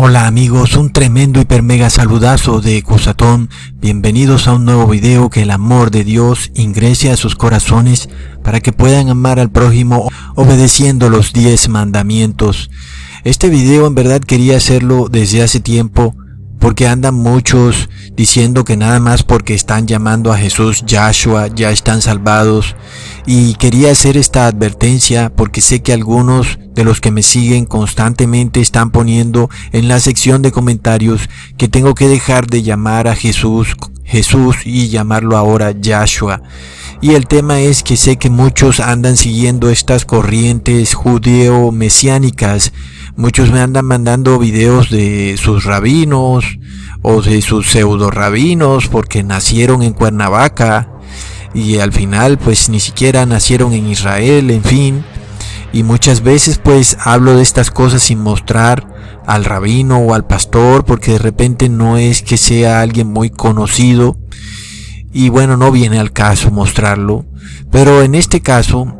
Hola amigos, un tremendo hiper mega saludazo de Cusatón. Bienvenidos a un nuevo video. Que el amor de Dios ingrese a sus corazones para que puedan amar al prójimo obedeciendo los 10 mandamientos. Este video en verdad quería hacerlo desde hace tiempo, porque andan muchos diciendo que nada más porque están llamando a Jesús Yahshua ya están salvados, y quería hacer esta advertencia porque sé que algunos de los que me siguen constantemente están poniendo en la sección de comentarios que tengo que dejar de llamar a Jesús y llamarlo ahora Yahshua. Y el tema es que sé que muchos andan siguiendo estas corrientes judeo-mesiánicas. Muchos me andan mandando videos de sus rabinos o de sus pseudo rabinos porque nacieron en Cuernavaca y al final pues ni siquiera nacieron en Israel, en fin. Y muchas veces pues hablo de estas cosas sin mostrar al rabino o al pastor, porque de repente no es que sea alguien muy conocido y bueno, no viene al caso mostrarlo. Pero en este caso,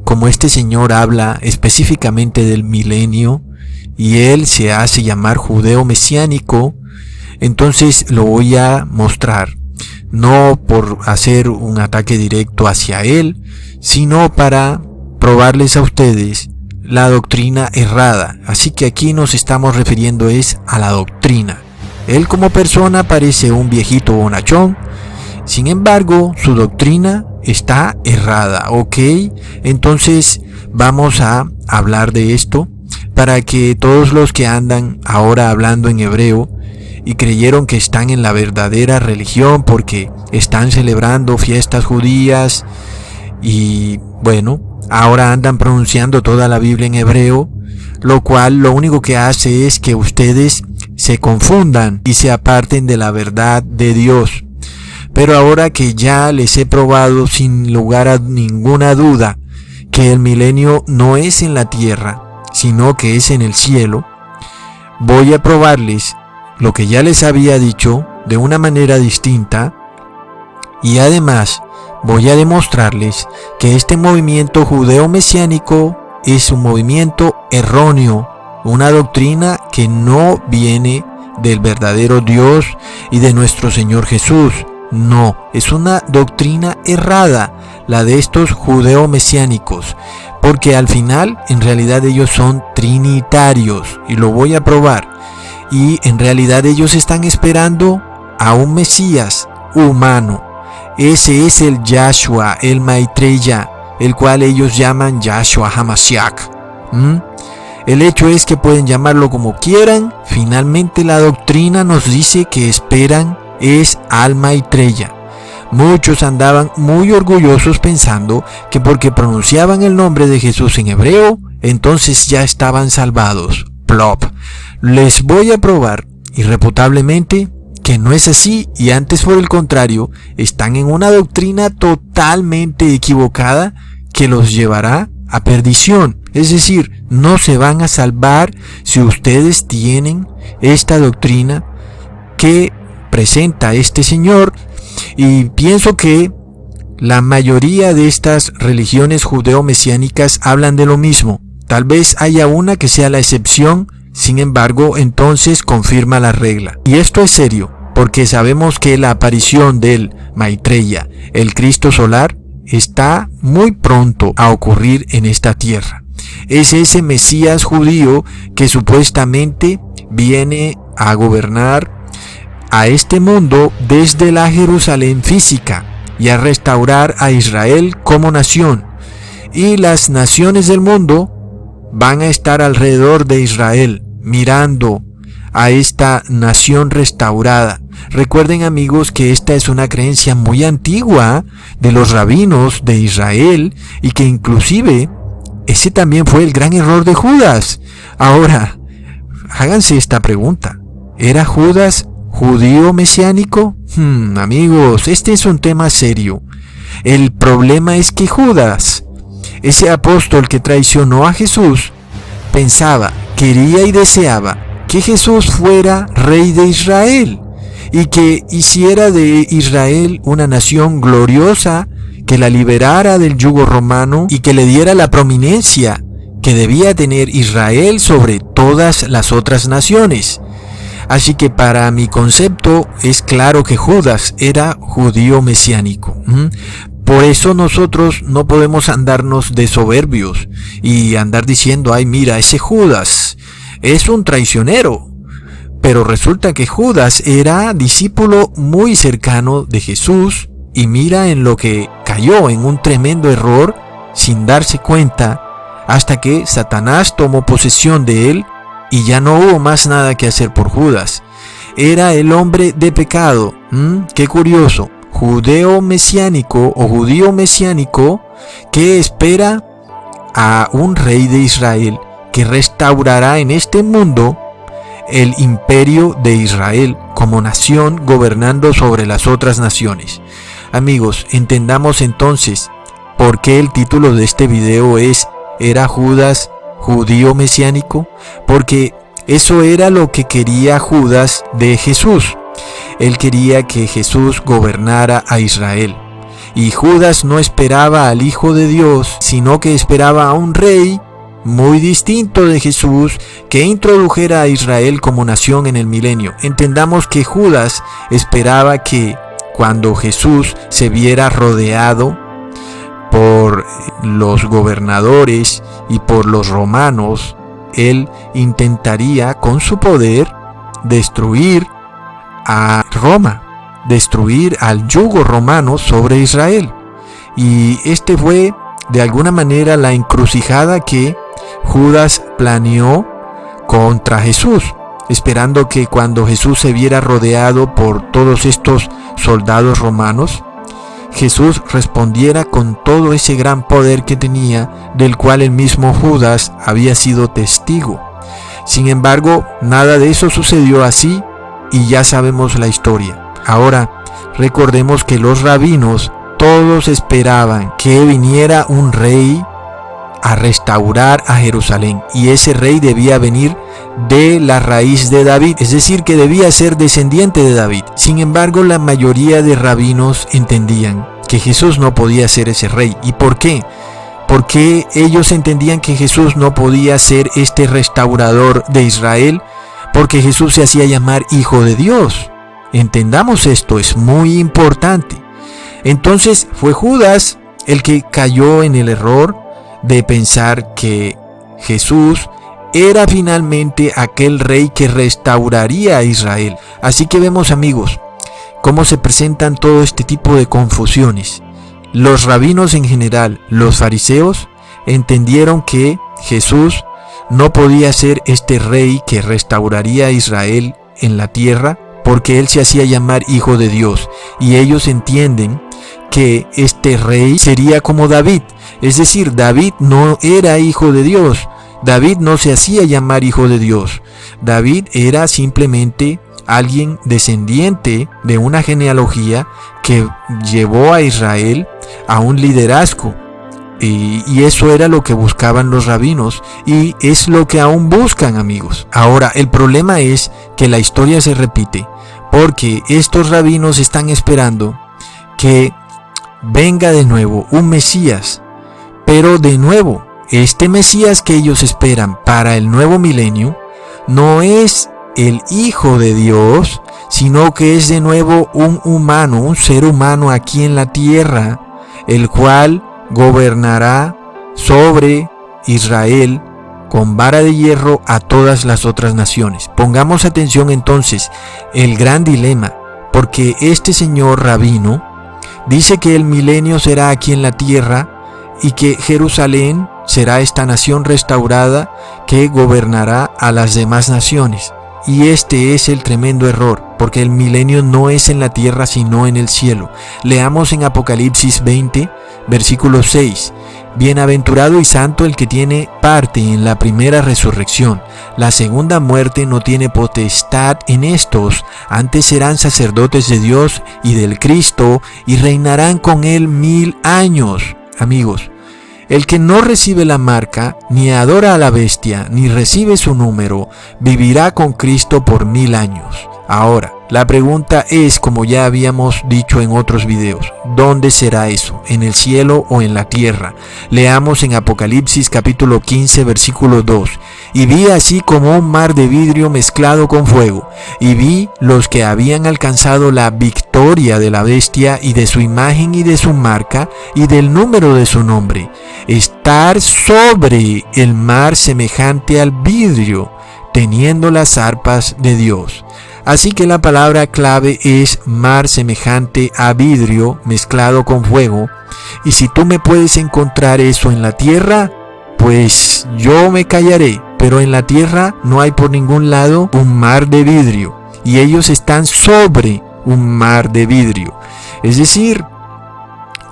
como este señor habla específicamente del milenio y él se hace llamar judeo mesiánico, entonces lo voy a mostrar, no por hacer un ataque directo hacia él, sino para probarles a ustedes la doctrina errada. Así que aquí nos estamos refiriendo es a la doctrina. Él como persona parece un viejito bonachón, sin embargo su doctrina está errada, ¿ok? Entonces vamos a hablar de esto para que todos los que andan ahora hablando en hebreo y creyeron que están en la verdadera religión porque están celebrando fiestas judías y bueno, ahora andan pronunciando toda la Biblia en hebreo, lo cual lo único que hace es que ustedes se confundan y se aparten de la verdad de Dios. Pero ahora que ya les he probado sin lugar a ninguna duda que el milenio no es en la tierra, sino que es en el cielo, voy a probarles lo que ya les había dicho de una manera distinta, y además voy a demostrarles que este movimiento judeo-mesiánico es un movimiento erróneo, una doctrina que no viene del verdadero Dios y de nuestro Señor Jesús. No, es una doctrina errada, la de estos judeo-mesiánicos, porque al final en realidad ellos son trinitarios, y lo voy a probar, y en realidad ellos están esperando a un Mesías humano. Ese es el Yahshua, el Maitreya, el cual ellos llaman Yahshua HaMashiach. El hecho es que pueden llamarlo como quieran, finalmente la doctrina nos dice que esperan es al Maitreya. Muchos andaban muy orgullosos pensando que porque pronunciaban el nombre de Jesús en hebreo, entonces ya estaban salvados. Plop. Les voy a probar irrefutablemente que no es así, y antes por el contrario, están en una doctrina totalmente equivocada que los llevará a perdición. Es decir, no se van a salvar si ustedes tienen esta doctrina que presenta este señor, y pienso que la mayoría de estas religiones judeo-mesiánicas hablan de lo mismo. Tal vez haya una que sea la excepción, sin embargo, entonces confirma la regla. Y esto es serio, porque sabemos que la aparición del Maitreya, el Cristo solar, está muy pronto a ocurrir en esta tierra. Es ese Mesías judío que supuestamente viene a gobernar a este mundo desde la Jerusalén física y a restaurar a Israel como nación, y las naciones del mundo van a estar alrededor de Israel mirando a esta nación restaurada. Recuerden amigos que esta es una creencia muy antigua de los rabinos de Israel, y que inclusive ese también fue el gran error de Judas. Ahora, háganse esta pregunta: ¿era Judas judío mesiánico? Amigos, este es un tema serio. El problema es que Judas, ese apóstol que traicionó a Jesús, pensaba, quería y deseaba que Jesús fuera rey de Israel y que hiciera de Israel una nación gloriosa, que la liberara del yugo romano y que le diera la prominencia que debía tener Israel sobre todas las otras naciones. Así que para mi concepto es claro que Judas era judío mesiánico. Por eso nosotros no podemos andarnos de soberbios y andar diciendo, ay, mira, ese Judas es un traicionero. Pero resulta que Judas era discípulo muy cercano de Jesús y mira en lo que cayó, en un tremendo error sin darse cuenta, hasta que Satanás tomó posesión de él y ya no hubo más nada que hacer por Judas. Era el hombre de pecado. Qué curioso. Judeo mesiánico o judío mesiánico que espera a un rey de Israel que restaurará en este mundo el imperio de Israel como nación gobernando sobre las otras naciones. Amigos, entendamos entonces por qué el título de este video es ¿Era Judas judío mesiánico? Porque eso era lo que quería Judas de Jesús. Él quería que Jesús gobernara a Israel. Y Judas no esperaba al Hijo de Dios, sino que esperaba a un rey muy distinto de Jesús que introdujera a Israel como nación en el milenio. Entendamos que Judas esperaba que cuando Jesús se viera rodeado por los gobernadores y por los romanos, él intentaría con su poder destruir a Roma, destruir al yugo romano sobre Israel. Y este fue de alguna manera la encrucijada que Judas planeó contra Jesús, esperando que cuando Jesús se viera rodeado por todos estos soldados romanos, Jesús respondiera con todo ese gran poder que tenía, del cual el mismo Judas había sido testigo. Sin embargo, nada de eso sucedió así y ya sabemos la historia. Ahora, recordemos que los rabinos todos esperaban que viniera un rey a restaurar a Jerusalén, y ese rey debía venir de la raíz de David, es decir, que debía ser descendiente de David. Sin embargo, la mayoría de rabinos entendían que Jesús no podía ser ese rey. ¿Y por qué? Porque ellos entendían que Jesús no podía ser este restaurador de Israel, porque Jesús se hacía llamar Hijo de Dios. Entendamos esto, es muy importante. Entonces fue Judas el que cayó en el error de pensar que Jesús era finalmente aquel rey que restauraría a Israel. Así que vemos, amigos, cómo se presentan todo este tipo de confusiones. Los rabinos en general, los fariseos, entendieron que Jesús no podía ser este rey que restauraría a Israel en la tierra, porque él se hacía llamar Hijo de Dios, y ellos entienden que este rey sería como David. Es decir, David no era hijo de Dios. David no se hacía llamar hijo de Dios. David era simplemente alguien descendiente de una genealogía que llevó a Israel a un liderazgo. Y eso era lo que buscaban los rabinos, y es lo que aún buscan, amigos. Ahora, el problema es que la historia se repite, porque estos rabinos están esperando que venga de nuevo un Mesías. Pero de nuevo, este Mesías que ellos esperan para el nuevo milenio no es el Hijo de Dios, sino que es de nuevo un humano, un ser humano aquí en la tierra, el cual gobernará sobre Israel con vara de hierro a todas las otras naciones. Pongamos atención entonces, el gran dilema, porque este señor rabino dice que el milenio será aquí en la tierra y que Jerusalén será esta nación restaurada que gobernará a las demás naciones. Y este es el tremendo error, porque el milenio no es en la tierra sino en el cielo. Leamos en Apocalipsis 20, versículo 6. Bienaventurado y santo el que tiene parte en la primera resurrección. La segunda muerte no tiene potestad en estos, antes serán sacerdotes de Dios y del Cristo, y reinarán con él 1000 años. Amigos, el que no recibe la marca, ni adora a la bestia, ni recibe su número, vivirá con Cristo por 1000 años. Ahora, la pregunta es, como ya habíamos dicho en otros videos, ¿dónde será eso? ¿En el cielo o en la tierra? Leamos en Apocalipsis capítulo 15 versículo 2. Y vi así como un mar de vidrio mezclado con fuego, y vi los que habían alcanzado la victoria de la bestia y de su imagen y de su marca y del número de su nombre, estar sobre el mar semejante al vidrio, teniendo las arpas de Dios. Así que la palabra clave es mar semejante a vidrio mezclado con fuego. Y si tú me puedes encontrar eso en la tierra, pues yo me callaré. Pero en la tierra no hay por ningún lado un mar de vidrio. Y ellos están sobre un mar de vidrio. Es decir,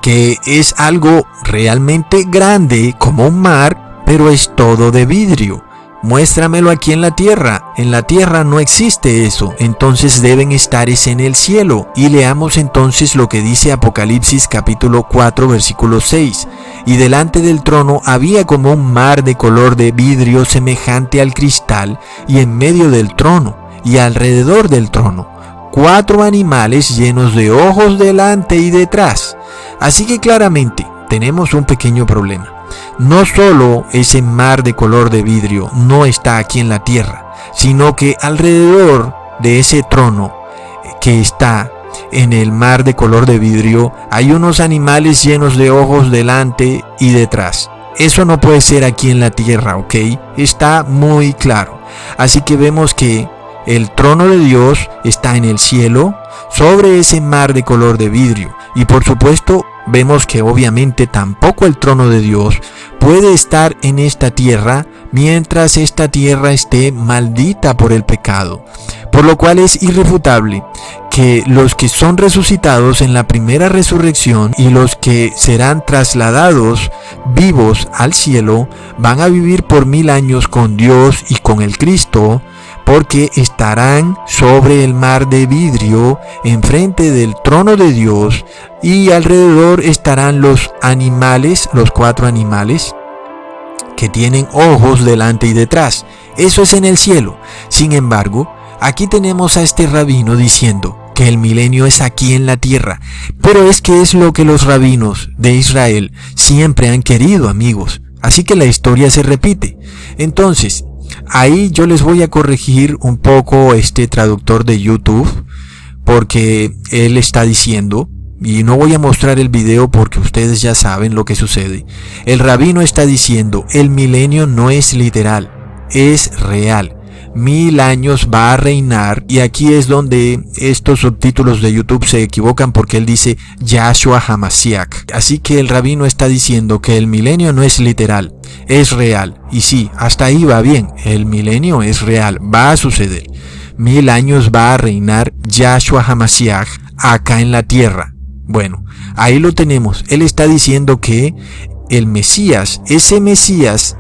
que es algo realmente grande como un mar, pero es todo de vidrio. Muéstramelo aquí en la tierra. En la tierra no existe eso, entonces deben estar en el cielo. Y leamos entonces lo que dice Apocalipsis capítulo 4 versículo 6. Y delante del trono había como un mar de color de vidrio semejante al cristal, y en medio del trono y alrededor del trono 4 animales llenos de ojos delante y detrás. Así que claramente tenemos un pequeño problema. No solo ese mar de color de vidrio no está aquí en la tierra, sino que alrededor de ese trono que está en el mar de color de vidrio hay unos animales llenos de ojos delante y detrás. Eso no puede ser aquí en la tierra, ¿ok? Está muy claro. Así que vemos que el trono de Dios está en el cielo, sobre ese mar de color de vidrio. Y por supuesto, vemos que obviamente tampoco el trono de Dios puede estar en esta tierra mientras esta tierra esté maldita por el pecado. Por lo cual es irrefutable que los que son resucitados en la primera resurrección y los que serán trasladados vivos al cielo van a vivir por 1000 años con Dios y con el Cristo, porque estarán sobre el mar de vidrio enfrente del trono de Dios, y alrededor estarán los animales, los 4 animales que tienen ojos delante y detrás. Eso es en el cielo. Sin embargo, aquí tenemos a este rabino diciendo que el milenio es aquí en la tierra. Pero es que es lo que los rabinos de Israel siempre han querido, amigos. Así que la historia se repite. Entonces, ahí yo les voy a corregir un poco este traductor de YouTube, porque él está diciendo, y no voy a mostrar el video porque ustedes ya saben lo que sucede. El rabino está diciendo, el milenio no es literal, es real. 1000 años va a reinar, y aquí es donde estos subtítulos de YouTube se equivocan, porque él dice Yahshua HaMashiach. Así que el rabino está diciendo que el milenio no es literal, es real. Y sí, hasta ahí va bien, el milenio es real, va a suceder. 1000 años va a reinar Yahshua HaMashiach acá en la tierra. Bueno, ahí lo tenemos. Él está diciendo que el Mesías, ese Mesías,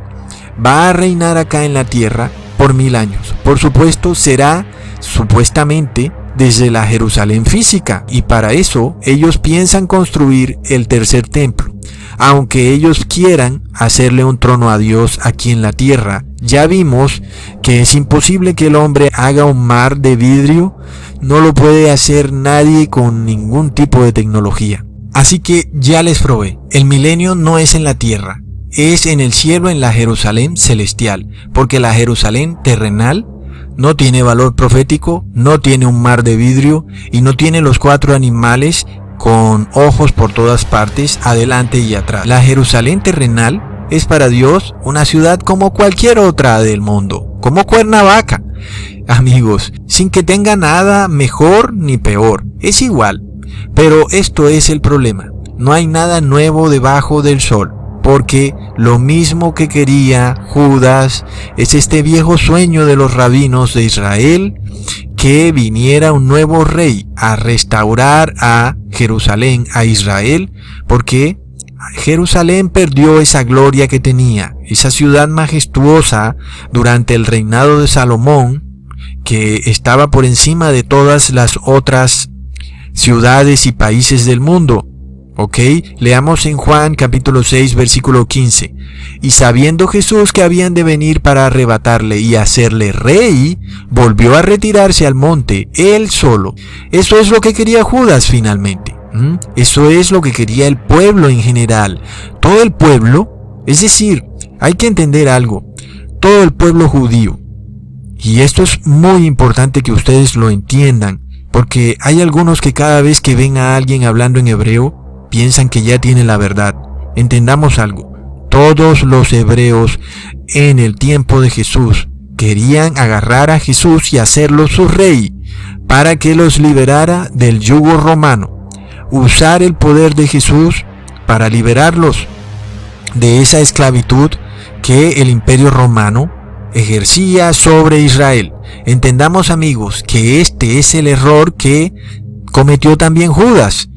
va a reinar acá en la tierra por 1000 años. Por supuesto, será supuestamente desde la Jerusalén física, y para eso ellos piensan construir el tercer templo. Aunque ellos quieran hacerle un trono a Dios aquí en la tierra, ya vimos que es imposible que el hombre haga un mar de vidrio. No lo puede hacer nadie con ningún tipo de tecnología. Así que ya les probé, el milenio no es en la tierra, es en el cielo, en la Jerusalén celestial, porque la Jerusalén terrenal no tiene valor profético, no tiene un mar de vidrio y no tiene los 4 animales con ojos por todas partes, adelante y atrás. La Jerusalén terrenal es para Dios una ciudad como cualquier otra del mundo, como Cuernavaca. Amigos, sin que tenga nada mejor ni peor, es igual. Pero esto es el problema, no hay nada nuevo debajo del sol, porque lo mismo que quería Judas es este viejo sueño de los rabinos de Israel, que viniera un nuevo rey a restaurar a Jerusalén, a Israel, porque Jerusalén perdió esa gloria que tenía, esa ciudad majestuosa durante el reinado de Salomón, que estaba por encima de todas las otras ciudades y países del mundo. ¿Ok? Leamos en Juan capítulo 6 versículo 15. Y sabiendo Jesús que habían de venir para arrebatarle y hacerle rey, volvió a retirarse al monte, él solo. Eso es lo que quería Judas finalmente. Eso es lo que quería el pueblo en general. Todo el pueblo, es decir, hay que entender algo. Todo el pueblo judío. Y esto es muy importante que ustedes lo entiendan, porque hay algunos que cada vez que ven a alguien hablando en hebreo, piensan que ya tiene la verdad. Entendamos algo. Todos los hebreos en el tiempo de Jesús querían agarrar a Jesús y hacerlo su rey para que los liberara del yugo romano. Usar el poder de Jesús para liberarlos de esa esclavitud que el imperio romano ejercía sobre Israel. Entendamos, amigos, que este es el error que cometió también Judas.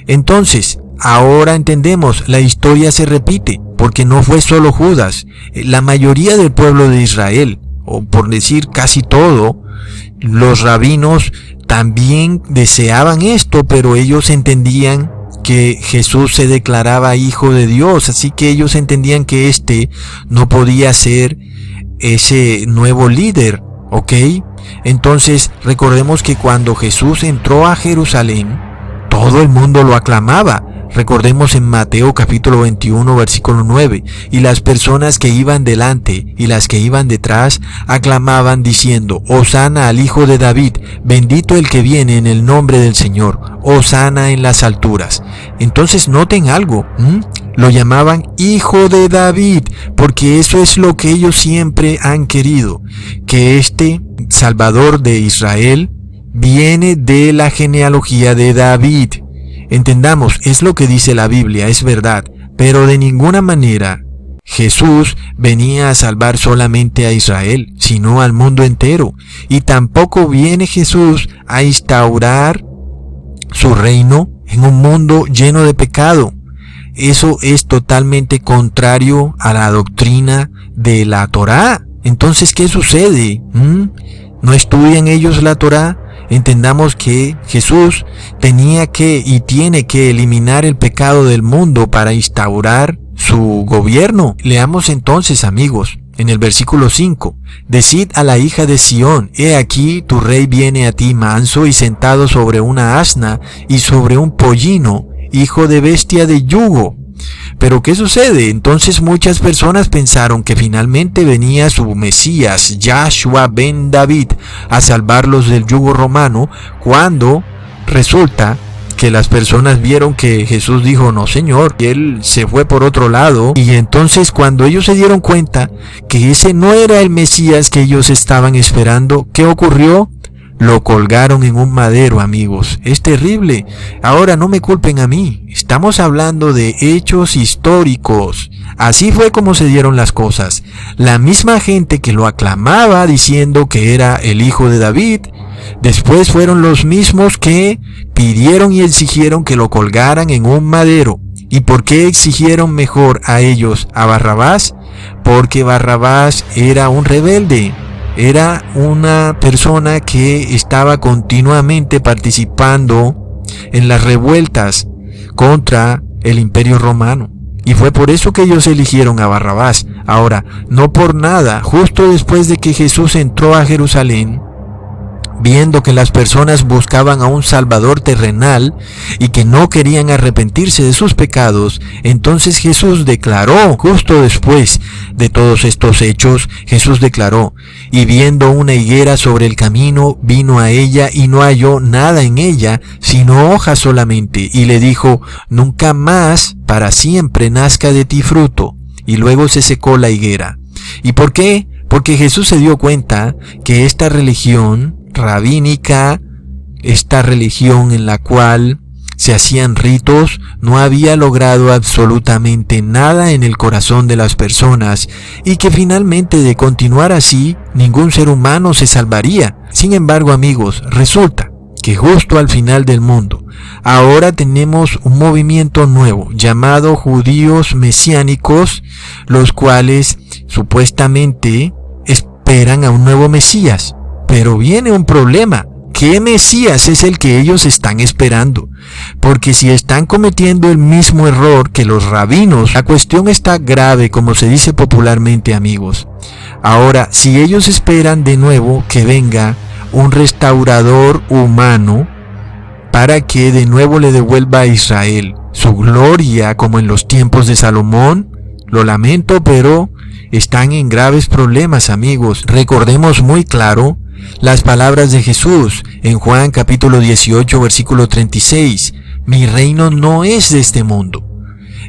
Entonces, ahora entendemos, la historia se repite, porque no fue solo Judas. La mayoría del pueblo de Israel, o por decir casi todo, los rabinos también deseaban esto, pero ellos entendían que Jesús se declaraba hijo de Dios, así que ellos entendían que este no podía ser ese nuevo líder, ¿ok? Entonces, recordemos que cuando Jesús entró a Jerusalén, todo el mundo lo aclamaba. Recordemos en Mateo capítulo 21 versículo 9, y las personas que iban delante y las que iban detrás aclamaban diciendo: Hosana al Hijo de David, bendito el que viene en el nombre del Señor, Hosana en las alturas. Entonces noten algo, lo llamaban Hijo de David, porque eso es lo que ellos siempre han querido, que este Salvador de Israel viene de la genealogía de David. Entendamos, es lo que dice la Biblia, es verdad, pero de ninguna manera Jesús venía a salvar solamente a Israel, sino al mundo entero. Y tampoco viene Jesús a instaurar su reino en un mundo lleno de pecado. Eso es totalmente contrario a la doctrina de la Torá. Entonces, ¿qué sucede? ¿No estudian ellos la Torá? Entendamos que Jesús tenía que y tiene que eliminar el pecado del mundo para instaurar su gobierno. Leamos entonces, amigos, en el versículo 5. Decid a la hija de Sión: he aquí tu rey viene a ti manso y sentado sobre una asna y sobre un pollino, hijo de bestia de yugo. Pero ¿qué sucede? Entonces muchas personas pensaron que finalmente venía su Mesías, Yahshua ben David, a salvarlos del yugo romano, cuando resulta que las personas vieron que Jesús dijo: no señor, y él se fue por otro lado. Y entonces cuando ellos se dieron cuenta que ese no era el Mesías que ellos estaban esperando, ¿qué ocurrió? Lo colgaron en un madero, amigos. Es terrible. Ahora no me culpen a mí. Estamos hablando de hechos históricos. Así fue como se dieron las cosas. La misma gente que lo aclamaba diciendo que era el hijo de David, después fueron los mismos que pidieron y exigieron que lo colgaran en un madero. ¿Y por qué exigieron mejor a ellos a Barrabás? Porque Barrabás era un rebelde. Era una persona que estaba continuamente participando en las revueltas contra el imperio romano. Y fue por eso que ellos eligieron a Barrabás. Ahora, no por nada, justo después de que Jesús entró a Jerusalén, viendo que las personas buscaban a un Salvador terrenal y que no querían arrepentirse de sus pecados, entonces Jesús declaró, justo después de todos estos hechos, Jesús declaró: y viendo una higuera sobre el camino, vino a ella y no halló nada en ella, sino hojas solamente, y le dijo: nunca más para siempre nazca de ti fruto. Y luego se secó la higuera. ¿Y por qué? Porque Jesús se dio cuenta que esta religión rabínica, esta religión en la cual se hacían ritos, no había logrado absolutamente nada en el corazón de las personas, y que finalmente, de continuar así, ningún ser humano se salvaría. Sin embargo, amigos, resulta que justo al final del mundo, ahora tenemos un movimiento nuevo llamado judíos mesiánicos, los cuales supuestamente esperan a un nuevo Mesías. Pero viene un problema. ¿qué Mesías es el que ellos están esperando? Porque si están cometiendo el mismo error que los rabinos, la cuestión está grave, como se dice popularmente, amigos. Ahora, si ellos esperan de nuevo que venga un restaurador humano para que de nuevo le devuelva a Israel su gloria como en los tiempos de Salomón, lo lamento, pero están en graves problemas, amigos. Recordemos muy claro las palabras de Jesús en Juan capítulo 18 versículo 36. Mi reino no es de este mundo.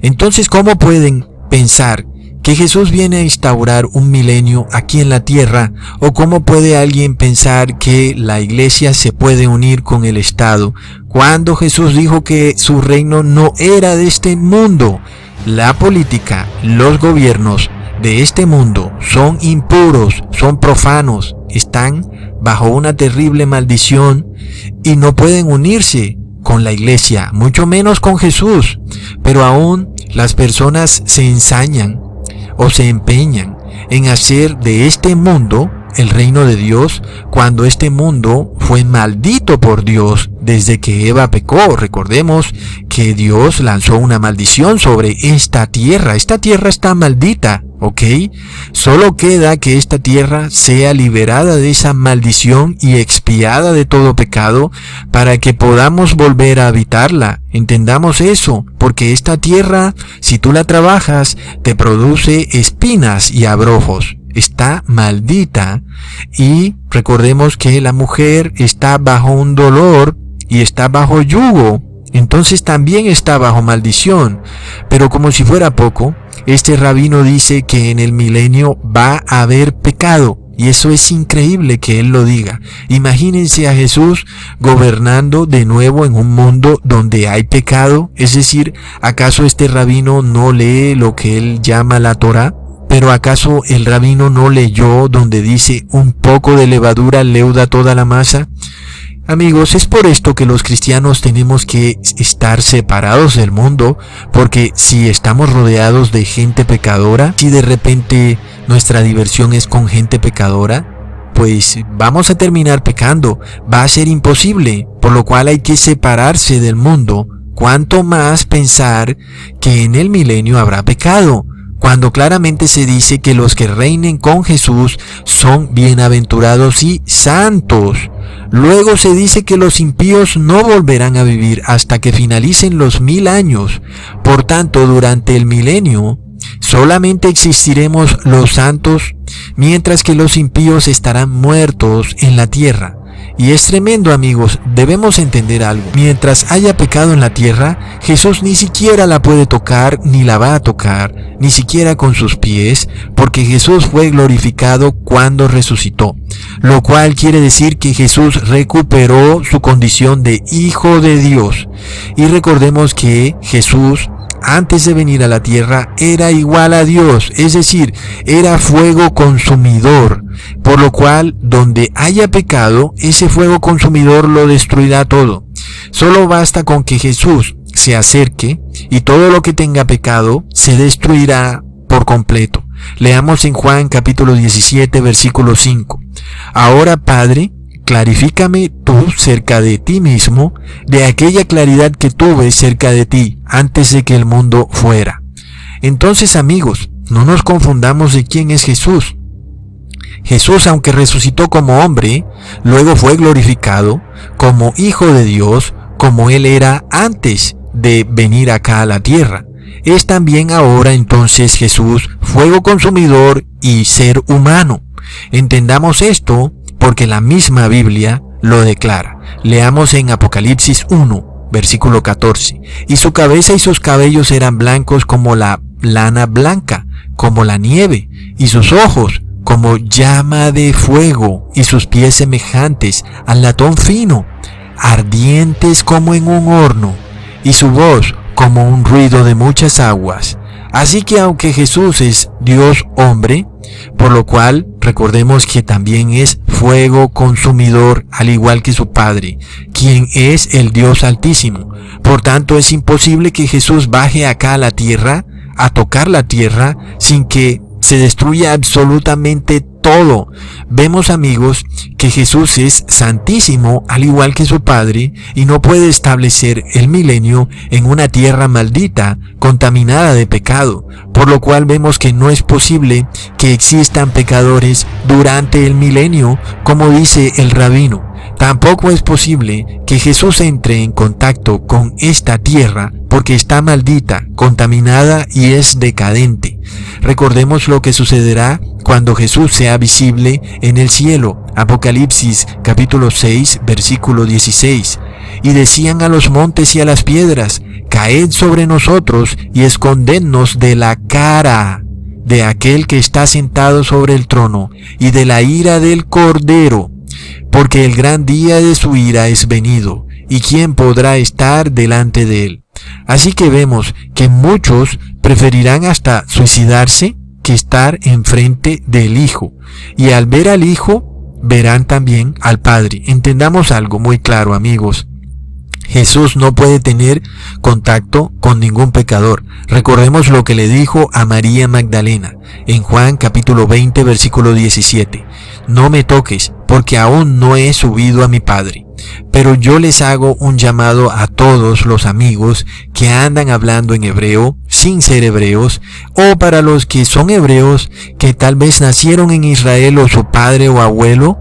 Entonces, ¿cómo pueden pensar que Jesús viene a instaurar un milenio aquí en la tierra? ¿O cómo puede alguien pensar que la iglesia se puede unir con el Estado cuando Jesús dijo que su reino no era de este mundo? La política, los gobiernos de este mundo son impuros, son profanos, están bajo una terrible maldición y no pueden unirse con la iglesia, mucho menos con Jesús. Pero aún las personas se ensañan o se empeñan en hacer de este mundo el reino de Dios, cuando este mundo fue maldito por Dios desde que Eva pecó. Recordemos que Dios lanzó una maldición sobre esta tierra. Esta tierra está maldita, ¿ok? Solo queda que esta tierra sea liberada de esa maldición y expiada de todo pecado para que podamos volver a habitarla. Entendamos eso, porque esta tierra, si tú la trabajas, te produce espinas y abrojos. Está maldita, y recordemos que la mujer está bajo un dolor y está bajo yugo, entonces también está bajo maldición. Pero como si fuera poco, este rabino dice que en el milenio va a haber pecado, y eso es increíble que él lo diga. Imagínense a Jesús gobernando de nuevo en un mundo donde hay pecado. Es decir, ¿acaso este rabino no lee lo que él llama la Torá? ¿Pero acaso el rabino no leyó donde dice un poco de levadura leuda toda la masa? Amigos, es por esto que los cristianos tenemos que estar separados del mundo, porque si estamos rodeados de gente pecadora, si de repente nuestra diversión es con gente pecadora, pues vamos a terminar pecando, va a ser imposible, por lo cual hay que separarse del mundo. Cuanto más pensar que en el milenio habrá pecado, cuando claramente se dice que los que reinen con Jesús son bienaventurados y santos. Luego se dice que los impíos no volverán a vivir hasta que finalicen los 1000 años. Por tanto, durante el milenio, solamente existiremos los santos, mientras que los impíos estarán muertos en la tierra. Y es tremendo, amigos, debemos entender algo. Mientras haya pecado en la tierra, Jesús ni siquiera la puede tocar, ni la va a tocar, ni siquiera con sus pies, porque Jesús fue glorificado cuando resucitó. Lo cual quiere decir que Jesús recuperó su condición de Hijo de Dios. Y recordemos que Jesús, antes de venir a la tierra, era igual a Dios, es decir, era fuego consumidor, por lo cual donde haya pecado, ese fuego consumidor lo destruirá todo. Solo basta con que Jesús se acerque y todo lo que tenga pecado se destruirá por completo. Leamos en Juan capítulo 17 versículo 5. Ahora, Padre, clarifícame tú cerca de ti mismo, de aquella claridad que tuve cerca de ti antes de que el mundo fuera. Entonces, amigos, no nos confundamos de quién es Jesús. Jesús, aunque resucitó como hombre, luego fue glorificado como Hijo de Dios, como Él era antes de venir acá a la tierra. Es también ahora entonces Jesús, fuego consumidor y ser humano. Entendamos esto, porque la misma Biblia lo declara. Leamos en Apocalipsis 1, versículo 14. Y su cabeza y sus cabellos eran blancos como la lana blanca, como la nieve, y sus ojos como llama de fuego, y sus pies semejantes al latón fino, ardientes como en un horno, y su voz como un ruido de muchas aguas. Así que aunque Jesús es Dios hombre, por lo cual recordemos que también es fuego consumidor, al igual que su Padre, quien es el Dios Altísimo. Por tanto, es imposible que Jesús baje acá a la tierra, a tocar la tierra, sin que se destruye absolutamente todo. Vemos, amigos, que Jesús es santísimo al igual que su Padre y no puede establecer el milenio en una tierra maldita, contaminada de pecado, por lo cual vemos que no es posible que existan pecadores durante el milenio, como dice el rabino. Tampoco es posible que Jesús entre en contacto con esta tierra porque está maldita, contaminada y es decadente. Recordemos lo que sucederá cuando Jesús sea visible en el cielo. Apocalipsis capítulo 6, versículo 16. Y decían a los montes y a las piedras: caed sobre nosotros y escondednos de la cara de aquel que está sentado sobre el trono y de la ira del Cordero, porque el gran día de su ira es venido, y quién podrá estar delante de él. Así que vemos que muchos preferirán hasta suicidarse que estar enfrente del Hijo, y al ver al Hijo verán también al Padre. Entendamos algo muy claro, amigos. Jesús no puede tener contacto con ningún pecador. Recordemos lo que le dijo a María Magdalena en Juan capítulo 20 versículo 17. No me toques, porque aún no he subido a mi Padre. Pero yo les hago un llamado a todos los amigos que andan hablando en hebreo, sin ser hebreos, o para los que son hebreos, que tal vez nacieron en Israel o su padre o abuelo,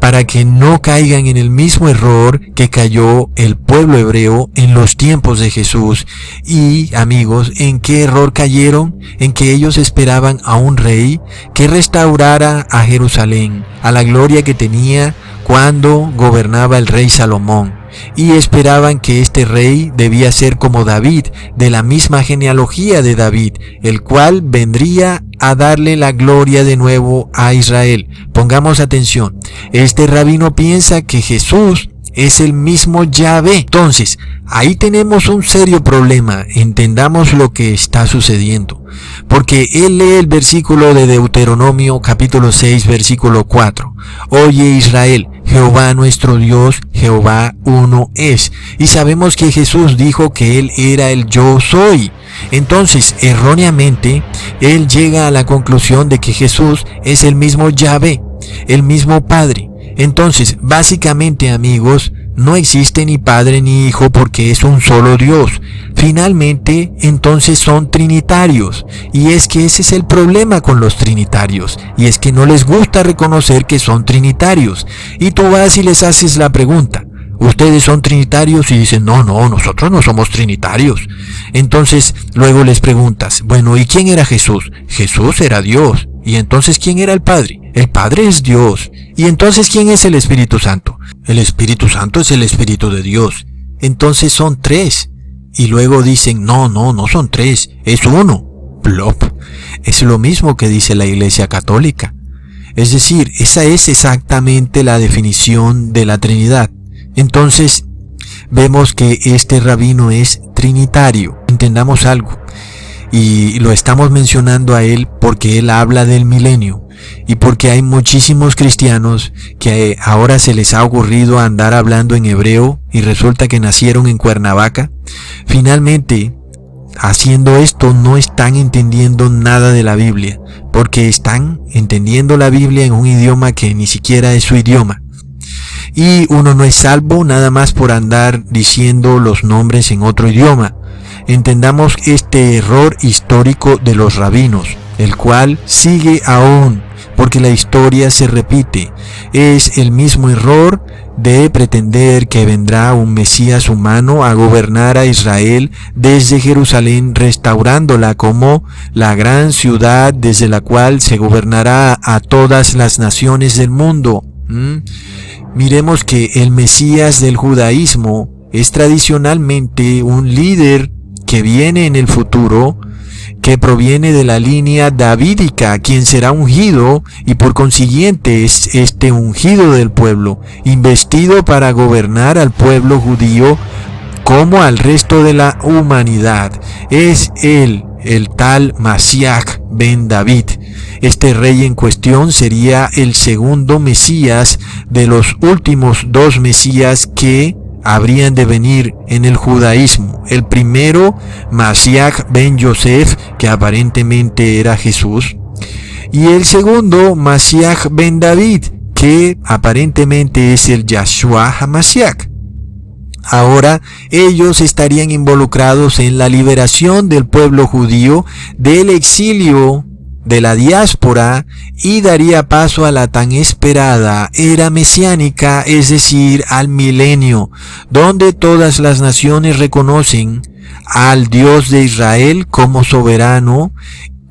para que no caigan en el mismo error que cayó el pueblo hebreo en los tiempos de Jesús. Y, amigos, ¿en qué error cayeron? En que ellos esperaban a un rey que restaurara a Jerusalén, a la gloria que tenía cuando gobernaba el rey Salomón, y esperaban que este rey debía ser como David, de la misma genealogía de David, el cual vendría a darle la gloria de nuevo a Israel. Pongamos atención, este rabino piensa que Jesús es el mismo Yahvé. Entonces, ahí tenemos un serio problema. Entendamos lo que está sucediendo, porque él lee el versículo de Deuteronomio capítulo 6 versículo 4. Oye Israel, Jehová nuestro Dios, Jehová uno es. Y sabemos que Jesús dijo que él era el yo soy. Entonces, erróneamente, él llega a la conclusión de que Jesús es el mismo Yahvé, el mismo Padre. Entonces, básicamente, amigos, no existe ni Padre ni Hijo porque es un solo Dios. Finalmente, entonces son trinitarios. Y es que ese es el problema con los trinitarios. Y es que no les gusta reconocer que son trinitarios. Y tú vas y les haces la pregunta: ¿ustedes son trinitarios? Y dicen: no, nosotros no somos trinitarios. Entonces, luego les preguntas: bueno, ¿y quién era Jesús? Jesús era Dios. ¿Y entonces quién era el Padre? El Padre es Dios. ¿Y entonces quién es el Espíritu Santo? El Espíritu Santo es el Espíritu de Dios. Entonces son tres. Y luego dicen: no son tres, es uno. Plop. Es lo mismo que dice la Iglesia Católica. Es decir, esa es exactamente la definición de la Trinidad. Entonces, vemos que este rabino es trinitario. Entendamos algo. Y lo estamos mencionando a él porque él habla del milenio. Y porque hay muchísimos cristianos que ahora se les ha ocurrido andar hablando en hebreo y resulta que nacieron en Cuernavaca. Finalmente, haciendo esto no están entendiendo nada de la Biblia, porque están entendiendo la Biblia en un idioma que ni siquiera es su idioma. Y uno no es salvo nada más por andar diciendo los nombres en otro idioma. Entendamos este error histórico de los rabinos, el cual sigue aún, porque la historia se repite. Es el mismo error de pretender que vendrá un Mesías humano a gobernar a Israel desde Jerusalén, restaurándola como la gran ciudad desde la cual se gobernará a todas las naciones del mundo. Miremos que el Mesías del judaísmo es tradicionalmente un líder que viene en el futuro, que proviene de la línea davídica, quien será ungido, y por consiguiente es este ungido del pueblo, investido para gobernar al pueblo judío como al resto de la humanidad. Es él, el tal Mashiach ben David. Este rey en cuestión sería el segundo Mesías de los últimos dos Mesías que habrían de venir en el judaísmo. El primero, Mashiach ben Yosef, que aparentemente era Jesús, Y el segundo, Mashiach ben David, que aparentemente es el Yahshua HaMashiach. Ahora ellos estarían involucrados en la liberación del pueblo judío del exilio, de la diáspora, y daría paso a la tan esperada era mesiánica, es decir, al milenio, donde todas las naciones reconocen al Dios de Israel como soberano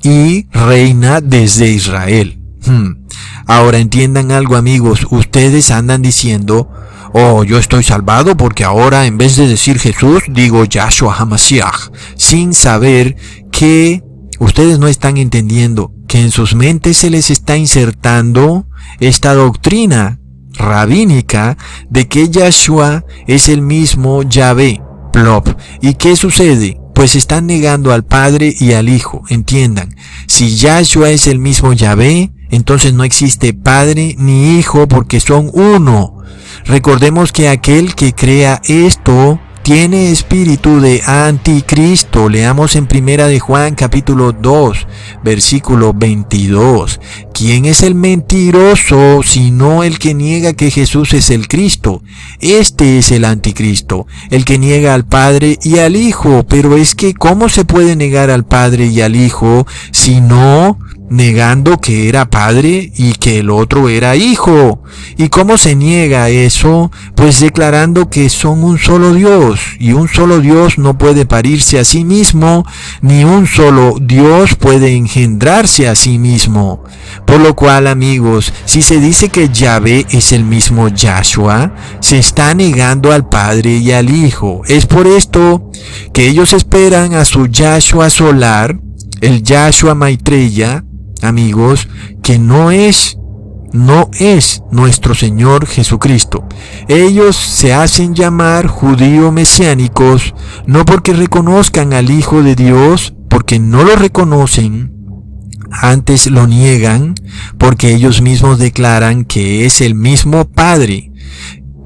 y reina desde Israel. Ahora entiendan algo, amigos, ustedes andan diciendo: oh, yo estoy salvado porque ahora en vez de decir Jesús digo Yahshua HaMashiach, sin saber que ustedes no están entendiendo que en sus mentes se les está insertando esta doctrina rabínica de que Yahshua es el mismo Yahvé, Plop. ¿Y qué sucede? Pues están negando al Padre y al Hijo. Entiendan, si Yahshua es el mismo Yahvé, entonces no existe Padre ni Hijo porque son uno. Recordemos que aquel que crea esto tiene espíritu de anticristo. Leamos en Primera de Juan capítulo 2, versículo 22. ¿Quién es el mentiroso sino el que niega que Jesús es el Cristo? Este es el anticristo, el que niega al Padre y al Hijo. Pero es que ¿cómo se puede negar al Padre y al Hijo si no negando que era padre y que el otro era hijo? ¿Y cómo se niega eso? Pues declarando que son un solo Dios, y un solo Dios no puede parirse a sí mismo, ni un solo Dios puede engendrarse a sí mismo. Por lo cual, amigos, si se dice que Yahvé es el mismo Yahshua, se está negando al Padre y al Hijo. Es por esto que ellos esperan a su Yahshua solar, el Yahshua Maitreya, amigos, que no es nuestro Señor Jesucristo. Ellos se hacen llamar judíos mesiánicos, no porque reconozcan al Hijo de Dios, porque no lo reconocen, antes lo niegan, porque ellos mismos declaran que es el mismo Padre.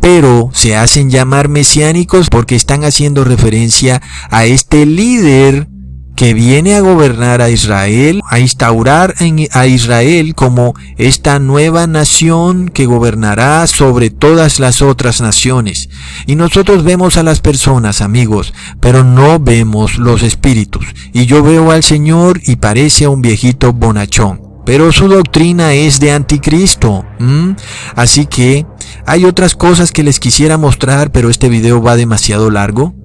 Pero se hacen llamar mesiánicos porque están haciendo referencia a este líder que viene a gobernar a Israel, a instaurar a Israel como esta nueva nación que gobernará sobre todas las otras naciones. Y nosotros vemos a las personas, amigos, pero no vemos los espíritus. Y yo veo al Señor y parece a un viejito bonachón, pero su doctrina es de anticristo. Así que hay otras cosas que les quisiera mostrar, pero este video va demasiado largo.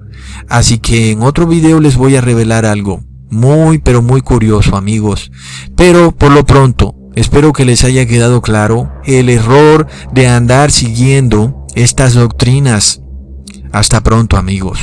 Así que en otro video les voy a revelar algo muy pero muy curioso, amigos. Pero por lo pronto, espero que les haya quedado claro el error de andar siguiendo estas doctrinas. Hasta pronto, amigos.